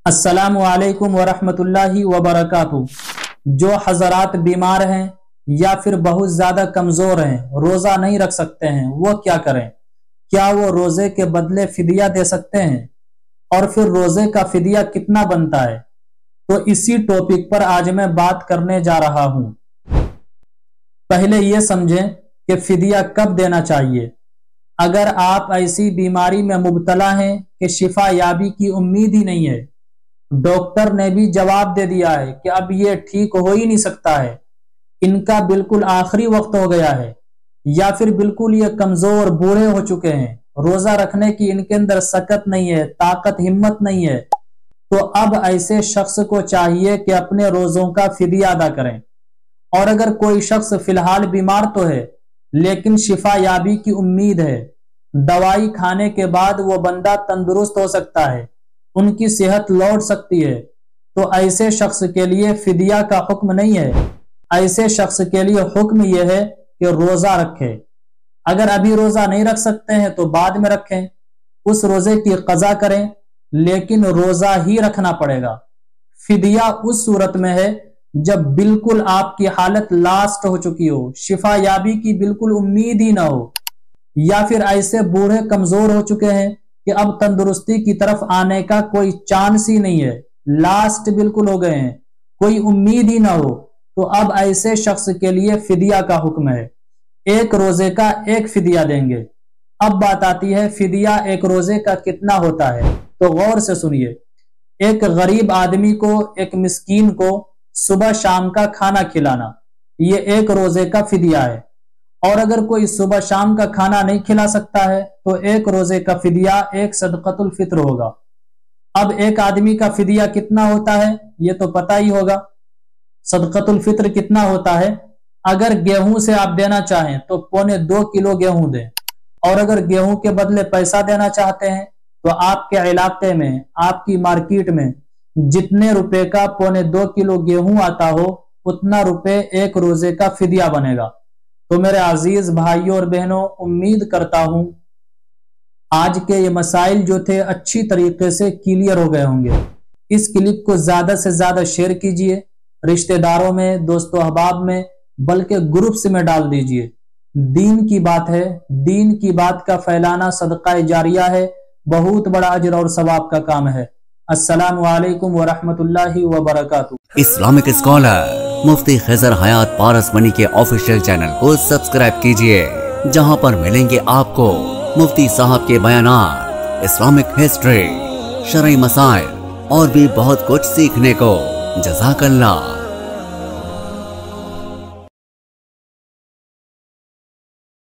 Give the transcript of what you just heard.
अस्सलामु अलैकुम वरहमतुल्लाहि वबरकातुहू। जो हजरात बीमार हैं या फिर बहुत ज्यादा कमजोर हैं, रोजा नहीं रख सकते हैं, वो क्या करें? क्या वो रोजे के बदले फिदिया दे सकते हैं? और फिर रोजे का फिदिया कितना बनता है? तो इसी टॉपिक पर आज मैं बात करने जा रहा हूं। पहले ये समझें कि फिदिया कब देना चाहिए। अगर आप ऐसी बीमारी में मुब्तला हैं कि शिफा याबी की उम्मीद ही नहीं है, डॉक्टर ने भी जवाब दे दिया है कि अब ये ठीक हो ही नहीं सकता है, इनका बिल्कुल आखिरी वक्त हो गया है, या फिर बिल्कुल ये कमजोर बूढ़े हो चुके हैं, रोजा रखने की इनके अंदर सकत नहीं है, ताकत हिम्मत नहीं है, तो अब ऐसे शख्स को चाहिए कि अपने रोजों का फिदिया अदा करें। और अगर कोई शख्स फिलहाल बीमार तो है लेकिन शिफा याबी की उम्मीद है, दवाई खाने के बाद वो बंदा तंदुरुस्त हो सकता है, उनकी सेहत लौट सकती है, तो ऐसे शख्स के लिए फिदिया का हुक्म नहीं है। ऐसे शख्स के लिए हुक्म यह है कि रोजा रखे। अगर अभी रोजा नहीं रख सकते हैं तो बाद में रखें, उस रोजे की कजा करें, लेकिन रोजा ही रखना पड़ेगा। फिदिया उस सूरत में है जब बिल्कुल आपकी हालत लास्ट हो चुकी हो, शिफा याबी की बिल्कुल उम्मीद ही ना हो, या फिर ऐसे बूढ़े कमजोर हो चुके हैं कि अब तंदुरुस्ती की तरफ आने का कोई चांस ही नहीं है, लास्ट बिल्कुल हो गए हैं, कोई उम्मीद ही ना हो, तो अब ऐसे शख्स के लिए फिदिया का हुक्म है। एक रोजे का एक फिदिया देंगे। अब बात आती है फिदिया एक रोजे का कितना होता है, तो गौर से सुनिए। एक गरीब आदमी को, एक मिस्कीन को सुबह शाम का खाना खिलाना, ये एक रोजे का फिदिया है। और अगर कोई सुबह शाम का खाना नहीं खिला सकता है तो एक रोजे का फिदिया एक सदक़तुल फित्र होगा। अब एक आदमी का फिदिया कितना होता है ये तो पता ही होगा। सदक़तुल फित्र कितना होता है? अगर गेहूं से आप देना चाहें तो 2.25 किलो गेहूं दें, और अगर गेहूं के बदले पैसा देना चाहते हैं तो आपके इलाके में, आपकी मार्केट में जितने रुपए का 2.25 किलो गेहूं आता हो, उतना रुपए एक रोजे का फिदिया बनेगा। तो मेरे अजीज भाइयों और बहनों, उम्मीद करता हूं आज के ये मसाइल जो थे अच्छी तरीके से क्लियर हो गए होंगे। इस क्लिप को ज्यादा से ज्यादा शेयर कीजिए, रिश्तेदारों में, दोस्तों अहबाब में, बल्कि ग्रुप्स में डाल दीजिए। दीन की बात है, दीन की बात का फैलाना सदका जारिया है, बहुत बड़ा अजर और सवाब का काम है। अस्सलामु अलैकुम वरहमतुल्लाहि वबरकातुहू। इस्लामिक स्कॉलर मुफ्ती खिज़र हयात पारस मनी के ऑफिशियल चैनल को सब्सक्राइब कीजिए, जहां पर मिलेंगे आपको मुफ्ती साहब के बयानात, इस्लामिक हिस्ट्री, शरई मसाइल और भी बहुत कुछ सीखने को। जज़ाकल्लाह।